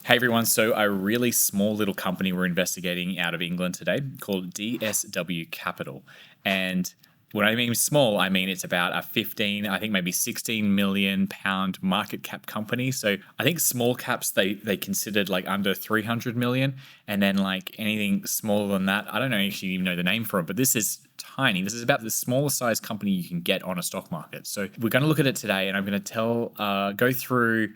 Hey everyone, so a really small little company we're investigating out of England today called DSW Capital. And when I mean small, I mean it's about a 15, I think maybe 16 million pound market cap company. So I think small caps they considered like under 300 million, and then like anything smaller than that, I don't actually even know the name for it, but this is tiny. This is about the smallest size company you can get on a stock market. So we're going to look at it today, and I'm going to go through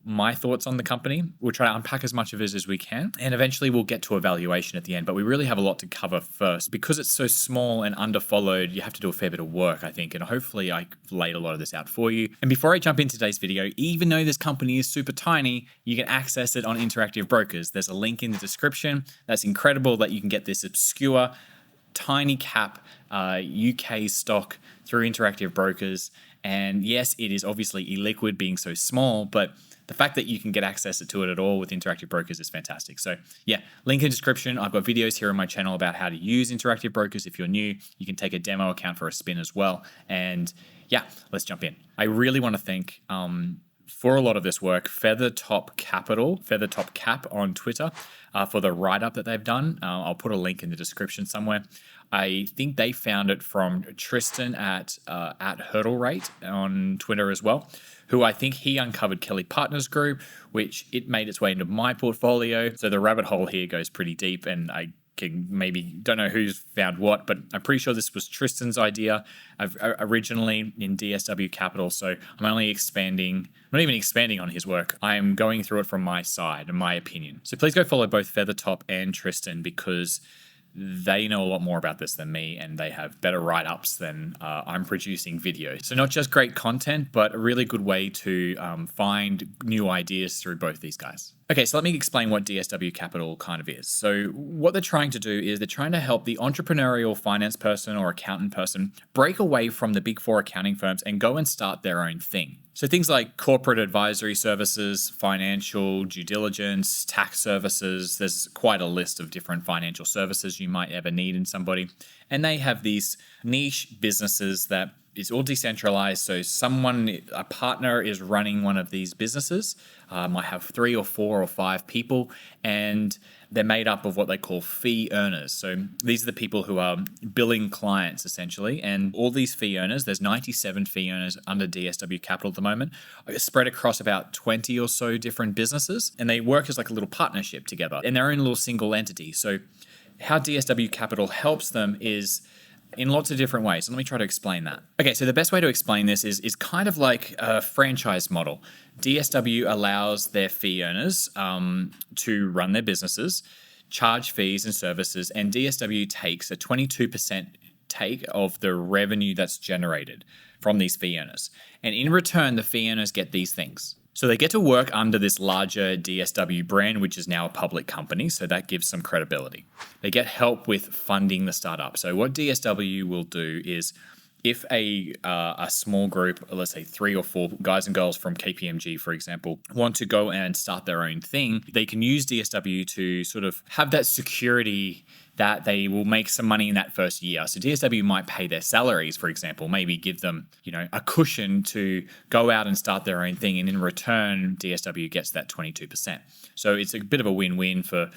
my thoughts on the company. We'll try to unpack as much of it as we can, and eventually we'll get to a valuation at the end. But we really have a lot to cover first. Because it's so small and underfollowed, you have to do a fair bit of work, I think, and hopefully I laid a lot of this out for you. And before I jump into today's video, even though this company is super tiny, you can access it on Interactive Brokers. There's a link in the description. That's incredible that you can get this obscure, tiny cap UK stock through Interactive Brokers. And yes, it is obviously illiquid being so small, but the fact that you can get access to it at all with Interactive Brokers is fantastic. So yeah, link in the description. I've got videos here on my channel about how to use Interactive Brokers. If you're new, you can take a demo account for a spin as well. And yeah, let's jump in. I really want to thank, for a lot of this work, Feathertop Cap on Twitter, for the write-up that they've done. I'll put a link in the description somewhere. I think they found it from Tristan at Hurdle Rate on Twitter as well, who I think he uncovered Kelly Partners Group, which it made its way into my portfolio. So the rabbit hole here goes pretty deep, and I can maybe don't know who's found what, but I'm pretty sure this was Tristan's idea originally in DSW Capital. So I'm only expanding, not even expanding on his work. I'm going through it from my side and my opinion. So please go follow both Feathertop and Tristan, because they know a lot more about this than me, and they have better write-ups than I'm producing videos. So not just great content, but a really good way to find new ideas through both these guys. Okay, so let me explain what DSW Capital kind of is. So what they're trying to do is they're trying to help the entrepreneurial finance person or accountant person break away from the big four accounting firms and go and start their own thing. So things like corporate advisory services, financial due diligence, tax services, there's quite a list of different financial services you might ever need in somebody. And they have these niche businesses that it's all decentralized. So a partner is running one of these businesses, might have 3 or 4 or 5 people, and they're made up of what they call fee earners. So these are the people who are billing clients essentially. And all these fee earners, there's 97 fee earners under DSW Capital at the moment, spread across about 20 or so different businesses. And they work as like a little partnership together in their own little single entity. So how DSW Capital helps them is in lots of different ways. And let me try to explain that. Okay, so the best way to explain this is kind of like a franchise model. DSW allows their fee earners to run their businesses, charge fees and services, and DSW takes a 22% take of the revenue that's generated from these fee earners. And in return, the fee earners get these things. So they get to work under this larger DSW brand, which is now a public company, so that gives some credibility. They get help with funding the startup. So what DSW will do is if a small group, let's say 3 or 4 guys and girls from KPMG, for example, want to go and start their own thing, they can use DSW to sort of have that security that they will make some money in that first year. So DSW might pay their salaries, for example, maybe give them, a cushion to go out and start their own thing. And in return, DSW gets that 22%. So it's a bit of a win-win for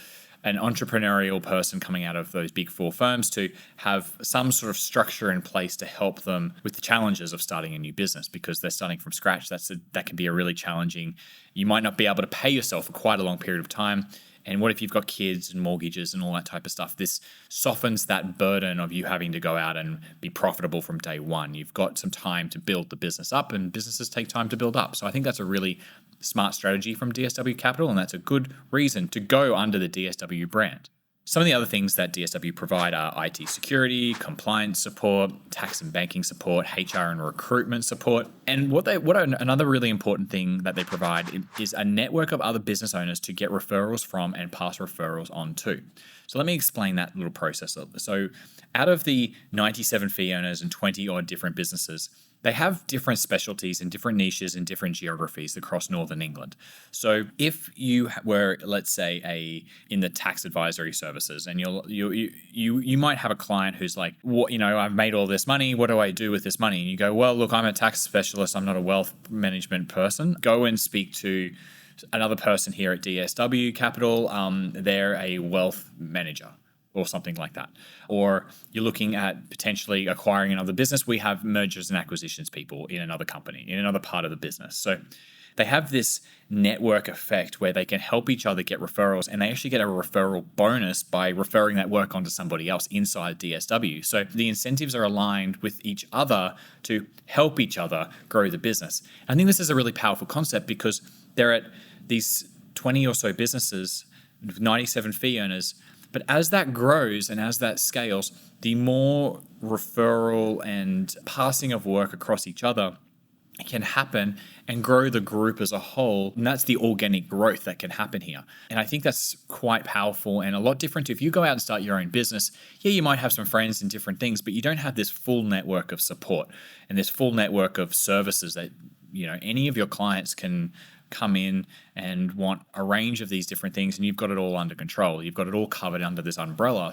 an entrepreneurial person coming out of those big four firms to have some sort of structure in place to help them with the challenges of starting a new business, because they're starting from scratch. That can be a really challenging. You might not be able to pay yourself for quite a long period of time. And what if you've got kids and mortgages and all that type of stuff? This softens that burden of you having to go out and be profitable from day one. You've got some time to build the business up, and businesses take time to build up. So I think that's a really smart strategy from DSW Capital, and that's a good reason to go under the DSW brand. Some of the other things that DSW provide are IT security, compliance support, tax and banking support, HR and recruitment support. And another really important thing that they provide is a network of other business owners to get referrals from and pass referrals on to. So let me explain that little process. So out of the 97 fee owners and 20 odd different businesses, they have different specialties and different niches and different geographies across Northern England. So if you were, let's say, in the tax advisory services, and you might have a client who's like, I've made all this money. What do I do with this money? And you go, well, look, I'm a tax specialist. I'm not a wealth management person. Go and speak to Another person here at DSW Capital, they're a wealth manager or something like that. Or you're looking at potentially acquiring another business. We have mergers and acquisitions people in another company, in another part of the business. So they have this network effect where they can help each other get referrals, and they actually get a referral bonus by referring that work onto somebody else inside DSW. So the incentives are aligned with each other to help each other grow the business. I think this is a really powerful concept because they're at these 20 or so businesses, 97 fee earners. But as that grows and as that scales, the more referral and passing of work across each other can happen and grow the group as a whole. And that's the organic growth that can happen here. And I think that's quite powerful and a lot different. If you go out and start your own business, yeah, you might have some friends and different things, but you don't have this full network of support and this full network of services that, any of your clients can come in and want a range of these different things, and you've got it all under control. You've got it all covered under this umbrella.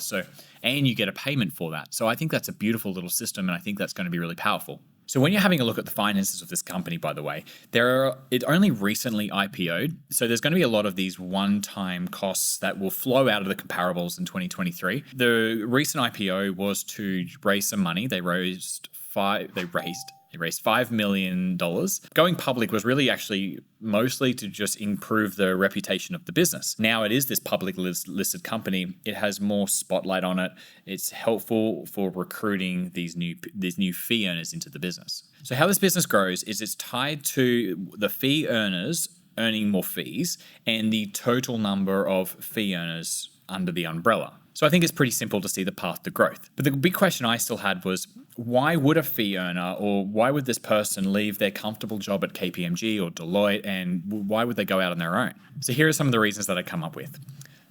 And you get a payment for that. So I think that's a beautiful little system, and I think that's going to be really powerful. So when you're having a look at the finances of this company, by the way, it only recently IPO'd. So there's going to be a lot of these one-time costs that will flow out of the comparables in 2023. The recent IPO was to raise some money. They raised $5 million. Going public was really actually mostly to just improve the reputation of the business. Now it is this public listed company. It has more spotlight on it. It's helpful for recruiting these new fee earners into the business. So how this business grows is it's tied to the fee earners earning more fees and the total number of fee earners under the umbrella. So I think it's pretty simple to see the path to growth. But the big question I still had was, why would a fee earner or why would this person leave their comfortable job at KPMG or Deloitte, and why would they go out on their own? So here are some of the reasons that I come up with.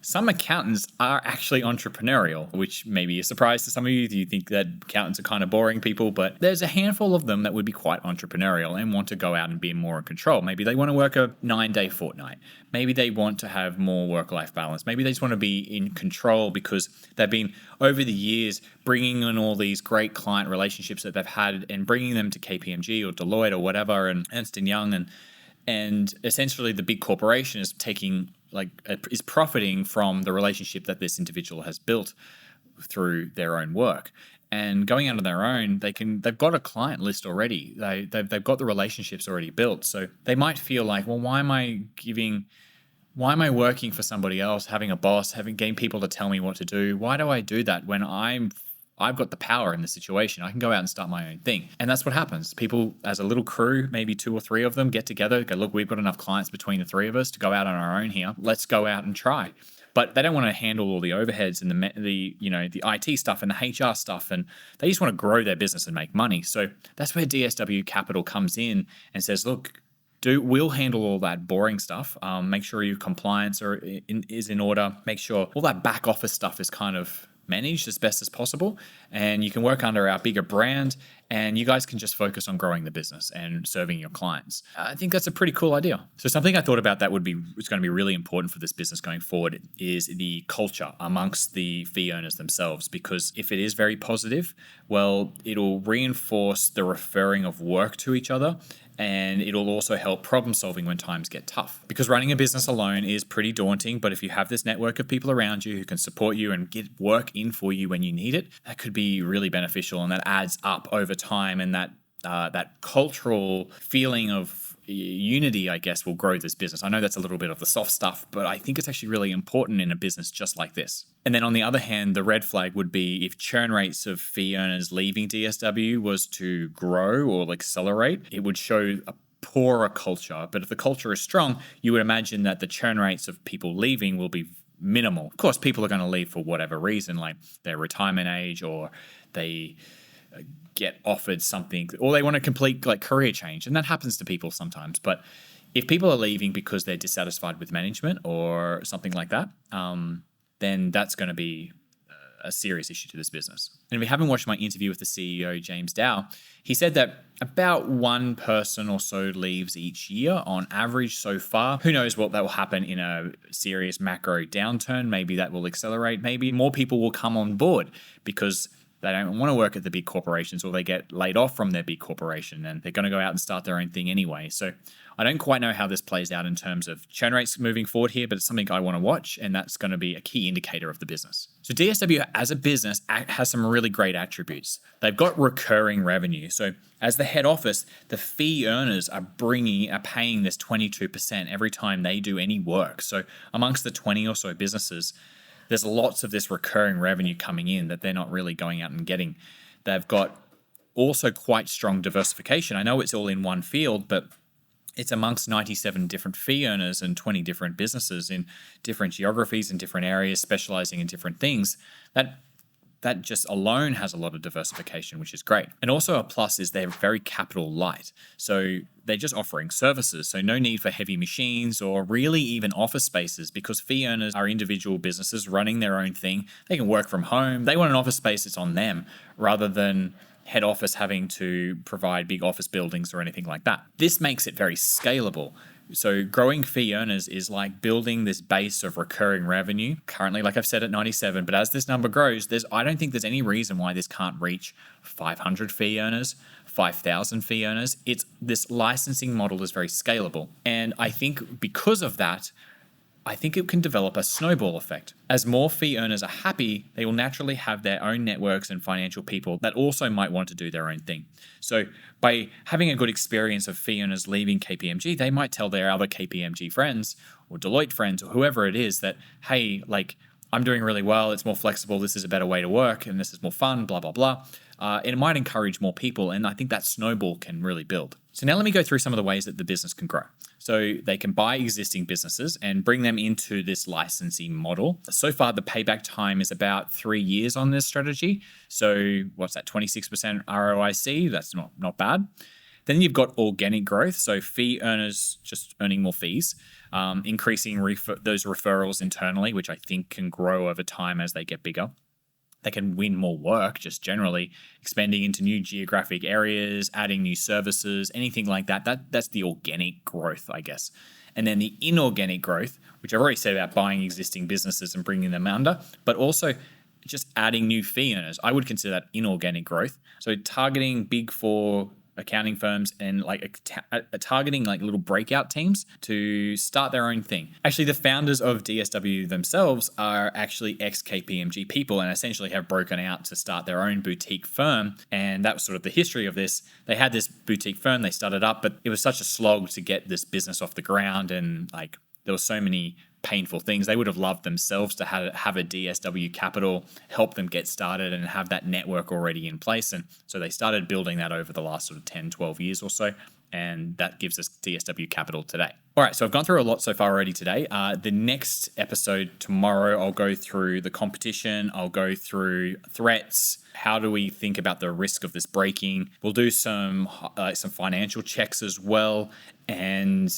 Some accountants are actually entrepreneurial, which may be a surprise to some of you. You think that accountants are kind of boring people, but there's a handful of them that would be quite entrepreneurial and want to go out and be more in control. Maybe they want to work a 9-day fortnight. Maybe they want to have more work-life balance. Maybe they just want to be in control because they've been, over the years, bringing in all these great client relationships that they've had and bringing them to KPMG or Deloitte or whatever and Ernst & Young. And essentially the big corporation is is profiting from the relationship that this individual has built through their own work. And going out on their own, they've got a client list already. They've got the relationships already built. So they might feel like, well, why am I working for somebody else, having a boss, getting people to tell me what to do? Why do I do that when I've got the power in the situation? I can go out and start my own thing. And that's what happens. People, as a little crew, maybe 2 or 3 of them, get together, go, look, we've got enough clients between the 3 of us to go out on our own here. Let's go out and try. But they don't want to handle all the overheads and the IT stuff and the HR stuff, and they just want to grow their business and make money. So that's where DSW Capital comes in and says, look, we'll handle all that boring stuff. Make sure your compliance is in order. Make sure all that back office stuff is kind of managed as best as possible, and you can work under our bigger brand, and you guys can just focus on growing the business and serving your clients. I think that's a pretty cool idea. So something I thought about that it's going to be really important for this business going forward is the culture amongst the fee earners themselves, because if it is very positive, well, it'll reinforce the referring of work to each other, and it'll also help problem solving when times get tough. Because running a business alone is pretty daunting, but if you have this network of people around you who can support you and get work in for you when you need it, that could be really beneficial, and that adds up over time, and that cultural feeling of unity, I guess, will grow this business. I know that's a little bit of the soft stuff, but I think it's actually really important in a business just like this. And then on the other hand, the red flag would be if churn rates of fee earners leaving DSW was to grow or accelerate, it would show a poorer culture. But if the culture is strong, you would imagine that the churn rates of people leaving will be minimal. Of course, people are going to leave for whatever reason, like their retirement age, or they get offered something, or they want to complete career change, and that happens to people sometimes. But if people are leaving because they're dissatisfied with management or something like that, then that's going to be a serious issue to this business. And if you haven't watched my interview with the CEO, James Dow, he said that about 1 person or so leaves each year on average so far. Who knows what that will happen in a serious macro downturn? Maybe that will accelerate. Maybe more people will come on board because they don't want to work at the big corporations, or they get laid off from their big corporation and they're going to go out and start their own thing anyway. So I don't quite know how this plays out in terms of churn rates moving forward here, but it's something I want to watch, and that's going to be a key indicator of the business. So DSW as a business has some really great attributes. They've got recurring revenue. So as the head office, the fee earners are paying this 22% every time they do any work. So amongst the 20 or so businesses, there's lots of this recurring revenue coming in that they're not really going out and getting. They've got also quite strong diversification. I know it's all in one field, but it's amongst 97 different fee earners and 20 different businesses in different geographies and different areas, specializing in different things. That just alone has a lot of diversification, which is great. And also a plus is they're very capital light. So they're just offering services. So no need for heavy machines or really even office spaces, because fee earners are individual businesses running their own thing. They can work from home. They want an office space, it's on them, rather than head office having to provide big office buildings or anything like that. This makes it very scalable. So growing fee earners is like building this base of recurring revenue. Currently, like I've said, at 97, but as this number grows, I don't think there's any reason why this can't reach 500 fee earners, 5,000 fee earners. This licensing model is very scalable. And I think because of that, I think it can develop a snowball effect. As more fee earners are happy, they will naturally have their own networks and financial people that also might want to do their own thing. So by having a good experience of fee earners leaving KPMG, they might tell their other KPMG friends or Deloitte friends or whoever it is that, hey, like, I'm doing really well, it's more flexible, this is a better way to work, and this is more fun, blah, blah, blah. It might encourage more people, and I think that snowball can really build. So now let me go through some of the ways that the business can grow. So they can buy existing businesses and bring them into this licensing model. So far, the payback time is about 3 years on this strategy. So what's that, 26% ROIC? That's not bad. Then you've got organic growth, so fee earners just earning more fees, increasing those referrals internally, which I think can grow over time as they get bigger. They can win more work, just generally expanding into new geographic areas, adding new services, anything like that. That's the organic growth, I guess. And then the inorganic growth, which I've already said about buying existing businesses and bringing them under, but also just adding new fee earners. I would consider that inorganic growth. So targeting Big Four accounting firms and targeting like little breakout teams to start their own thing. Actually, the founders of DSW themselves are actually ex-KPMG people and essentially have broken out to start their own boutique firm. And that was sort of the history of this. They had this boutique firm, they started up, but it was such a slog to get this business off the ground, and like there were so many painful things. They would have loved themselves to have a DSW Capital help them get started and have that network already in place. And so they started building that over the last sort of 10, 12 years or so. And that gives us DSW Capital today. All right, so I've gone through a lot so far already today. The next episode tomorrow, I'll go through the competition. I'll go through threats. How do we think about the risk of this breaking? We'll do some financial checks as well. And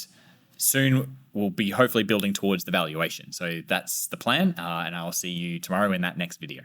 soon we'll be hopefully building towards the valuation. So that's the plan, and I'll see you tomorrow in that next video.